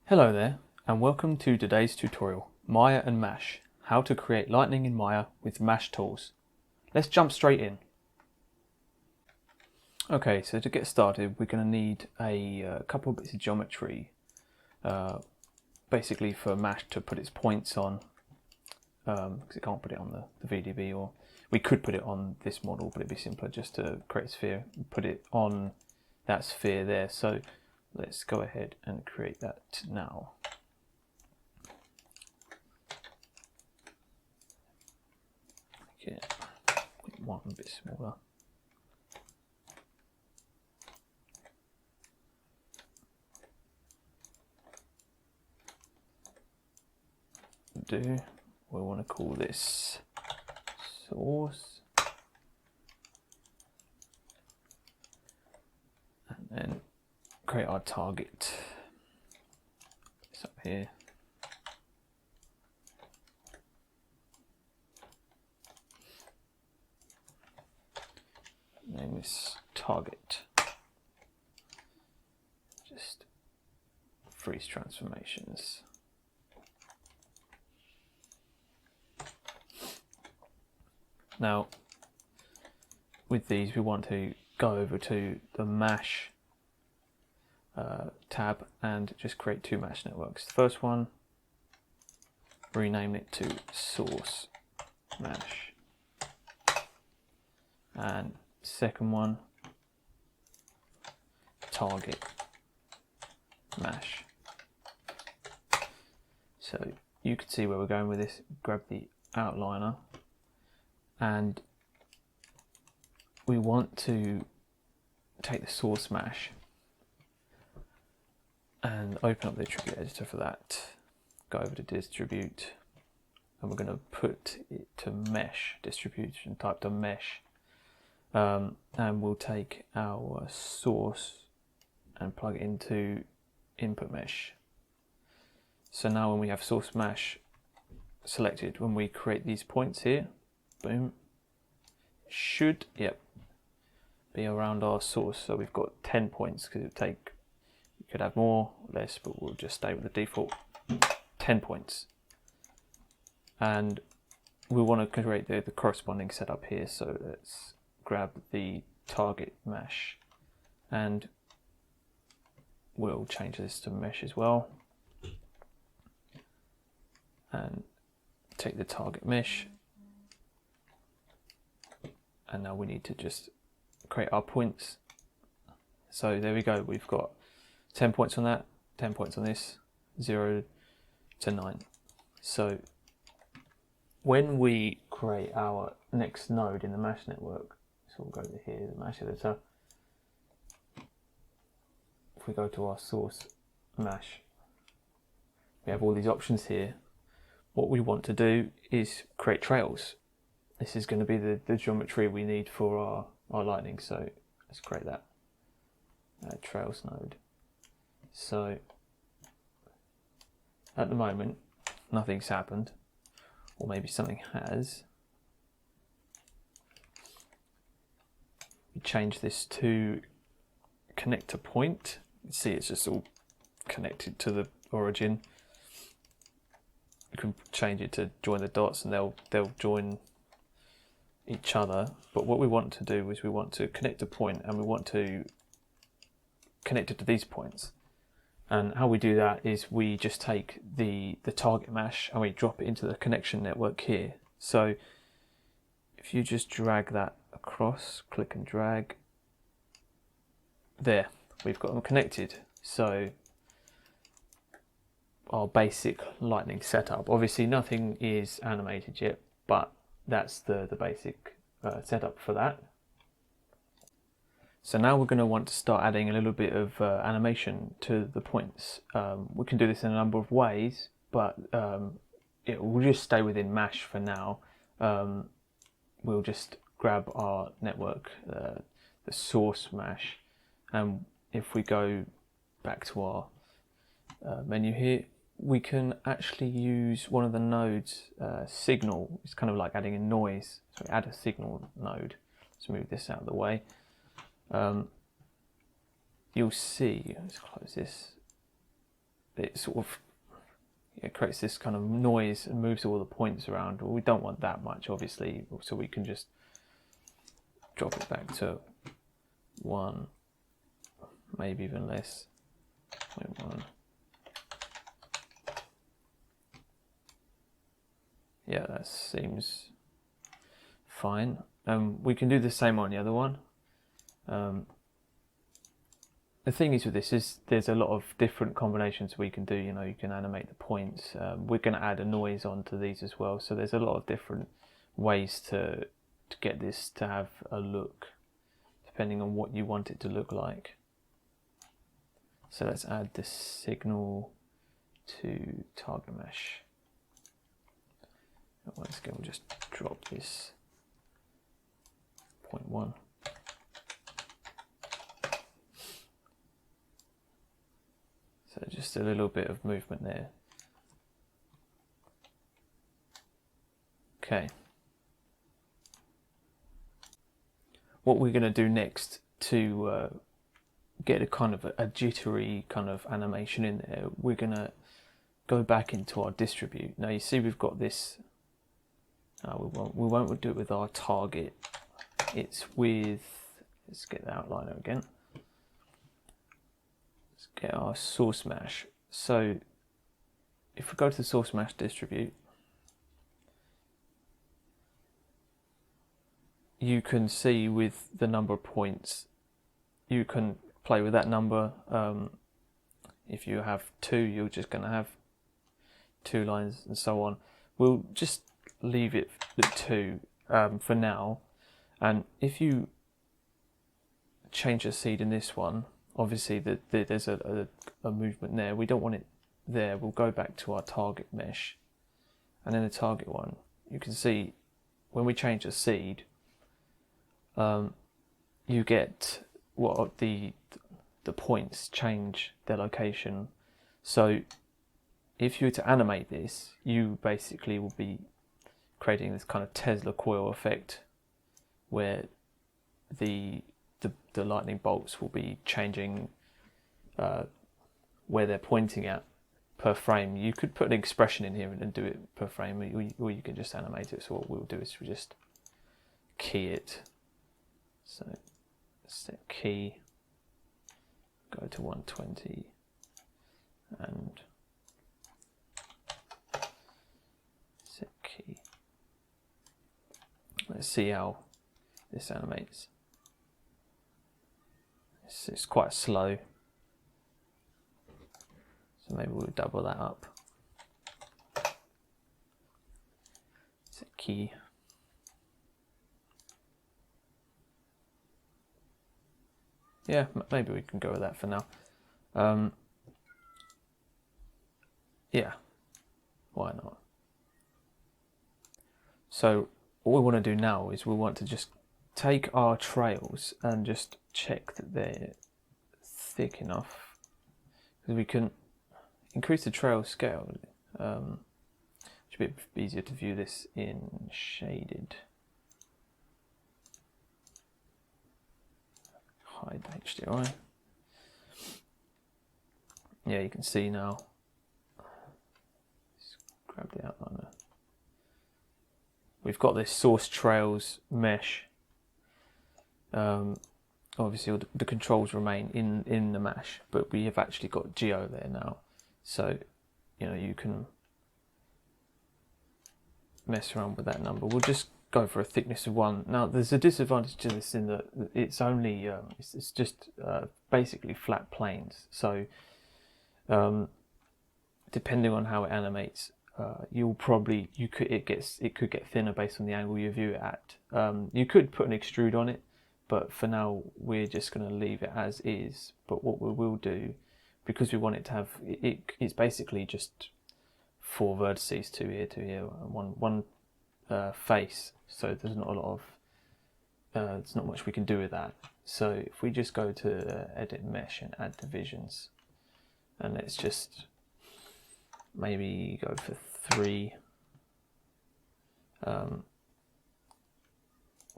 Hello there, and welcome to today's tutorial, Maya and Mesh, how to create lightning in Maya with Mesh tools. Let's jump straight in. Okay, so to get started we're going to need a couple of bits of geometry, basically for Mesh to put its points on, because it can't put it on the VDB, or we could put it on this model, but it'd be simpler just to create a sphere and put it on that sphere there. So let's go ahead and create that now. Okay, one a bit smaller. We want to call this source, and then create our target. It's up here. Name this target. Just freeze transformations. Now, with these, we want to go over to the Mesh tab and just create two Mesh networks. The first one, rename it to source Mesh, and second one, target Mesh. So you can see where we're going with this. Grab the outliner, and we want to take the source mesh and open up the attribute editor for that. Go over to distribute, and we're going to put it to mesh distribution, type to mesh, and we'll take our source and plug it into input mesh. So now when we have source mesh selected, when we create these points here, boom, should be around our source. So we've got 10 points, because it take, you could have more, less, but we'll just stay with the default 10 points. And we want to create the corresponding setup here. So let's grab the target mesh, and we'll change this to mesh as well, and take the target mesh. And now we need to just create our points. So there we go, we've got 10 points on that, 10 points on this, 0 to 9. So when we create our next node in the Mesh network, so we'll go to here, the Mesh editor. If we go to our source Mesh, we have all these options here. What we want to do is create trails. This is going to be the geometry we need for our lightning, so let's create that trails node. So at the moment nothing's happened, or maybe something has. We change this to connect to point. You see it's just all connected to the origin. You can change it to join the dots, and they'll join each other. But what we want to do is we want to connect a point, and we want to connect it to these points. And how we do that is we just take the target mesh and we drop it into the connection network here. So if you just drag that across, click and drag, there, we've got them connected. So our basic lightning setup, obviously nothing is animated yet, but that's the basic setup for that. So now we're going to want to start adding a little bit of animation to the points. We can do this in a number of ways, but we'll just stay within Mesh for now. We'll just grab our network, the source Mesh, and if we go back to our menu here, we can actually use one of the nodes, signal. It's kind of like adding a noise. So we add a signal node. Let's move this out of the way. You'll see, let's close this. it sort of, it creates this kind of noise and moves all the points around. Well, we don't want that much, obviously, so we can just drop it back to 1, maybe even less, 0.1. Yeah, that seems fine. We can do the same on the other one. The thing is with this is there's a lot of different combinations we can do. You know, you can animate the points. We're going to add a noise onto these as well. So there's a lot of different ways to get this to have a look, depending on what you want it to look like. So let's add this signal to target mesh. Once again, we'll just drop this 0.1. So just a little bit of movement there. Okay. What we're going to do next to get a kind of a jittery kind of animation in there, we're going to go back into our distribute. Now you see we've got this, we won't do it with our target. It's with, let's get the outliner again. Get our source mesh. So if we go to the source mesh distribute, you can see with the number of points, you can play with that number. If you have 2, you're just going to have 2 lines and so on. We'll just leave it at 2 for now. And if you change the seed in this one, obviously there's a movement there. We don't want it there. We'll go back to our target mesh, and in the target one, you can see when we change the seed, you get what the points change their location. So if you were to animate this, you basically will be creating this kind of Tesla coil effect, where the lightning bolts will be changing where they're pointing at per frame. You could put an expression in here and do it per frame, or you can just animate it. So what we'll do is we just key it. So set key, go to 120, and set key. Let's see how this animates. It's quite slow, so maybe we'll double that up. Set key. Yeah, maybe we can go with that for now. Yeah, why not? So what we want to do now is we want to just take our trails and just check that they're thick enough, because we can increase the trail scale. It's a bit easier to view this in shaded. Hide HDRI. Yeah, you can see now. Let's grab the outliner. We've got this source trails mesh. Obviously all the controls remain in the mesh, but we have actually got geo there now. So, you know, you can mess around with that number. We'll just go for a thickness of 1. Now there's a disadvantage to this in that it's only it's just basically flat planes. So depending on how it animates, it could get thinner based on the angle you view it at. You could put an extrude on it, but for now we're just going to leave it as is. But what we will do, because we want it to have it's basically just 4 vertices, 2 here, 2 here, and one face. So there's not a lot of there's not much we can do with that. So if we just go to edit mesh and add divisions, and let's just maybe go for 3.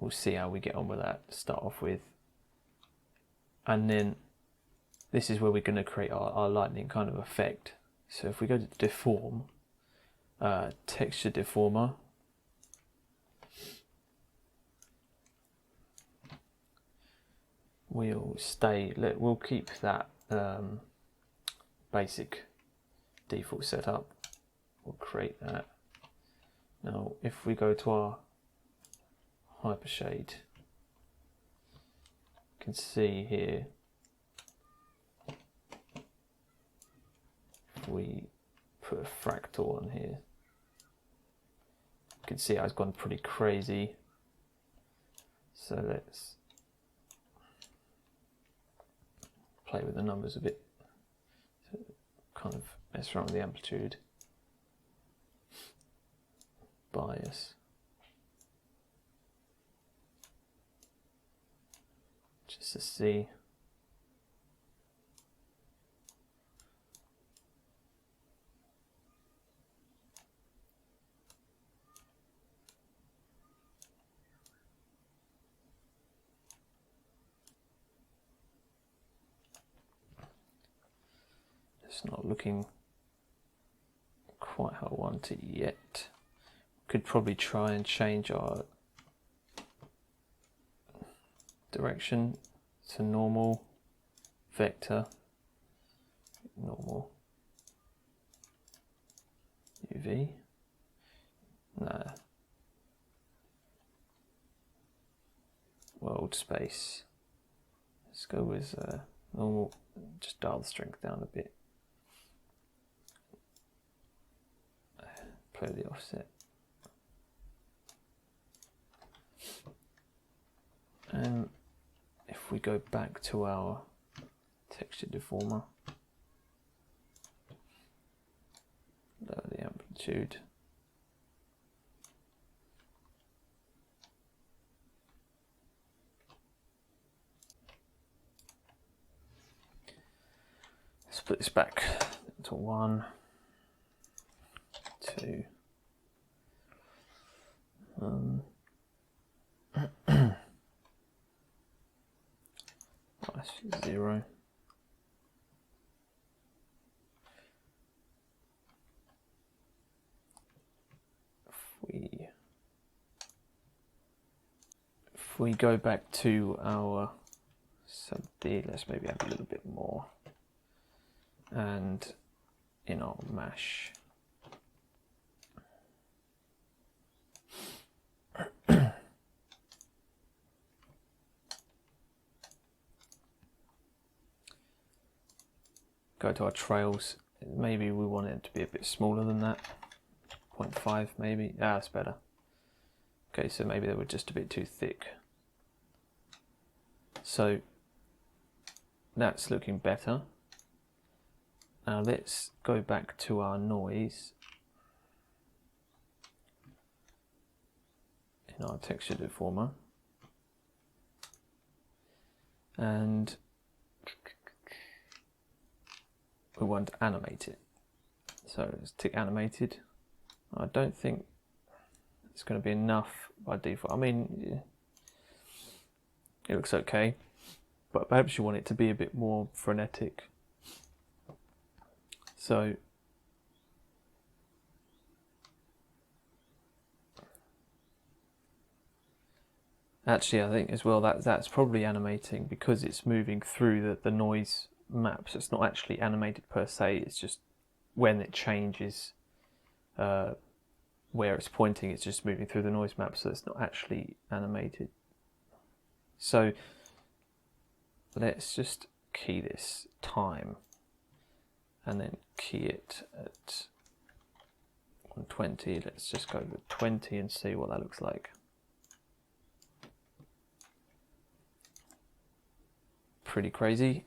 We'll see how we get on with that to start off with, and then this is where we're going to create our lightning kind of effect. So if we go to deform, texture deformer, we'll keep that basic default setup. We'll create that. Now if we go to our hypershade, you can see here, if we put a fractal on here, you can see how it's gone pretty crazy. So let's play with the numbers a bit, so kind of mess around with the amplitude, bias, just to see. It's not looking quite how I want it yet. Could probably try and change our direction to normal, vector, normal, UV, nah, world space. Let's go with normal, just dial the strength down a bit. Play the offset. And if we go back to our texture deformer, lower the amplitude. Split this back to 1, 2. Minus 0. If we go back to our sub D, let's maybe add a little bit more. And in our mesh, go to our trails. Maybe we want it to be a bit smaller than that. 0.5 maybe. Ah, that's better. Okay, so maybe they were just a bit too thick. So that's looking better. Now let's go back to our noise in our texture deformer, and we want to animate it. So let's tick animated. I don't think it's going to be enough by default. I mean, it looks okay, but perhaps you want it to be a bit more frenetic. So actually, I think as well that's probably animating because it's moving through the noise map. So it's not actually animated per se. It's just when it changes where it's pointing, it's just moving through the noise map. So it's not actually animated. So let's just key this time and then key it at 120. Let's just go with 20 and see what that looks like. Pretty crazy,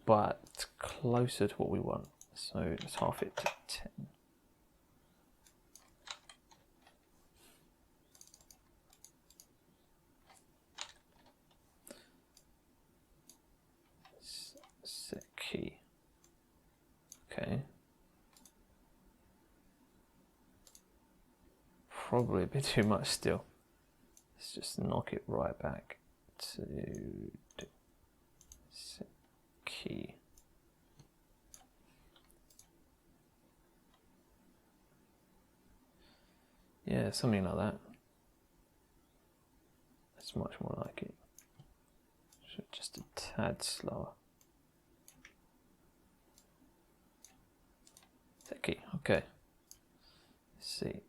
but closer to what we want. So let's half it to 10. Set key. Okay. Probably a bit too much still. Let's just knock it right back to set key. Yeah, something like that. That's much more like it. So just a tad slower. Key. Okay. Let's see.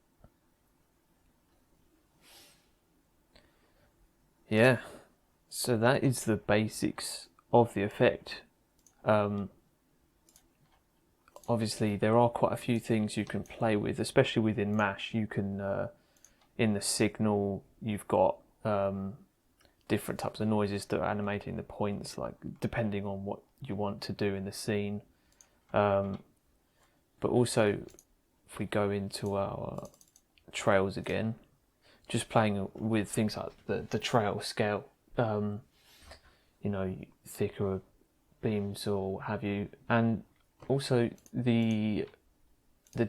Yeah. So that is the basics of the effect. Obviously, there are quite a few things you can play with, especially within Mash. You can, in the signal, you've got different types of noises that are animating the points, like depending on what you want to do in the scene. But also, if we go into our trails again, just playing with things like the trail scale, you know, thicker beams or what have you, and also the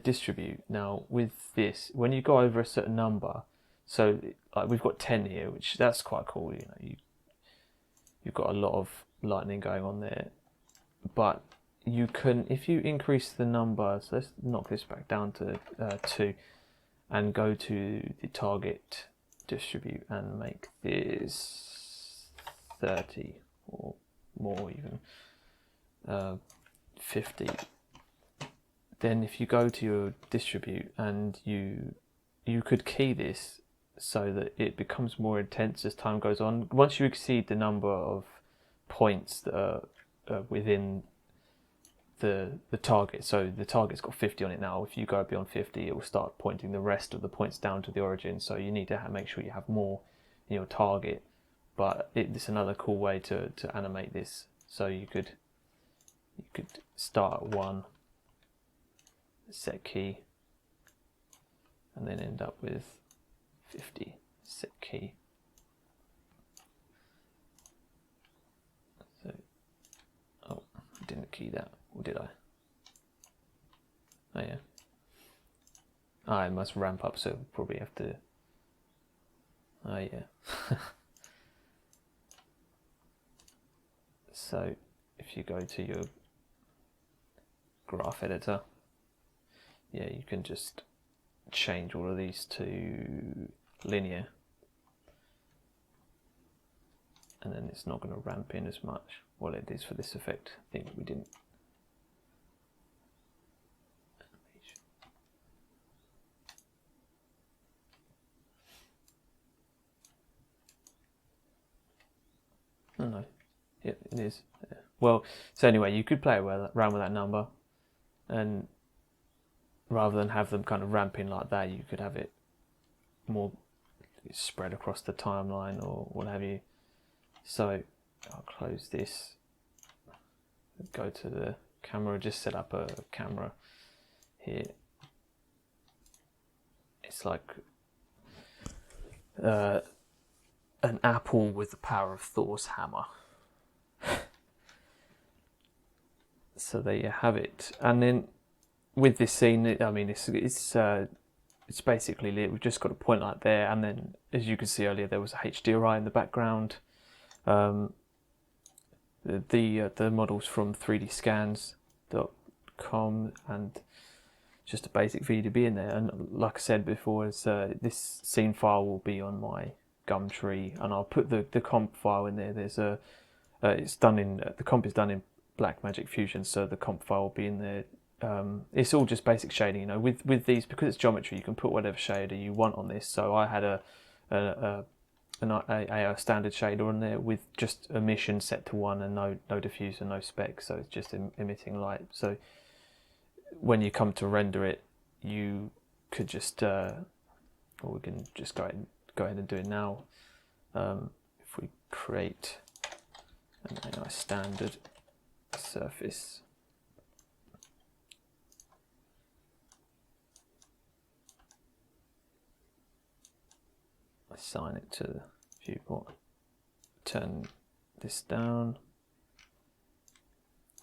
distribute. Now with this, when you go over a certain number, so like we've got 10 here, which that's quite cool. You know, you've got a lot of lightning going on there, but you can, if you increase the number, so let's knock this back down to 2 and go to the target distribute and make this 30 or more even, 50. Then if you go to your distribute and you could key this so that it becomes more intense as time goes on. Once you exceed the number of points that are within the target, so the target's got 50 on it now, if you go beyond 50 it will start pointing the rest of the points down to the origin, so you need to make sure you have more in your target. But it's another cool way to animate this, so you could start at 1, set key, and then end up with 50, set key. So, oh, I didn't key that, or did I? Oh yeah. I must ramp up, so we'll probably have to. Oh yeah. So if you go to your graph editor, yeah, you can just change all of these to linear, and then it's not going to ramp in as much. Well, it is for this effect. I think we didn't. Oh no, yeah, it is. Yeah. Well, so anyway, you could play around with that number, and rather than have them kind of ramping like that, you could have it more spread across the timeline or what have you. So I'll close this, go to the camera, just set up a camera here. It's like an apple with the power of Thor's hammer. So there you have it. And then with this scene, I mean, it's basically lit. We've just got a point light there, and then as you could see earlier, there was a HDRI in the background. The models from 3dscans.com, and just a basic VDB in there. And like I said before, this scene file will be on my Gumtree, and I'll put the comp file in there. There's a it's done in the comp is done in Blackmagic Fusion, so the comp file will be in there. It's all just basic shading, you know. With these, because it's geometry, you can put whatever shader you want on this. So I had a standard shader on there with just emission set to 1 and no diffuser, no spec, so it's just emitting light. So when you come to render it, you could just, or we can just go ahead and do it now. If we create a nice standard surface, assign it to the viewport, turn this down,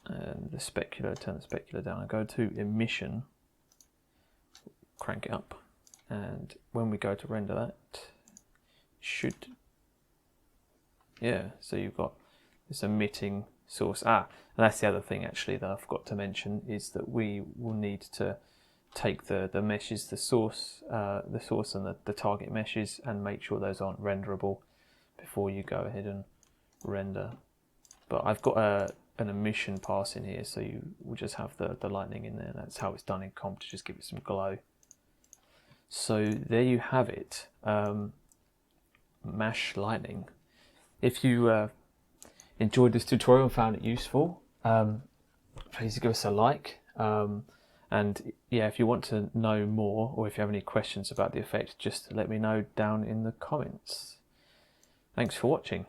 and the specular, turn the specular down, and go to emission, crank it up, and when we go to render that, should, yeah, so you've got this emitting source. And that's the other thing actually that I forgot to mention, is that we will need to take the meshes, the source and the target meshes, and make sure those aren't renderable before you go ahead and render. But I've got an emission pass in here, so you will just have the lightning in there. That's how it's done in comp, to just give it some glow. So there you have it, mesh lightning. If you enjoyed this tutorial and found it useful, please give us a like. And yeah, if you want to know more, or if you have any questions about the effect, just let me know down in the comments. Thanks for watching.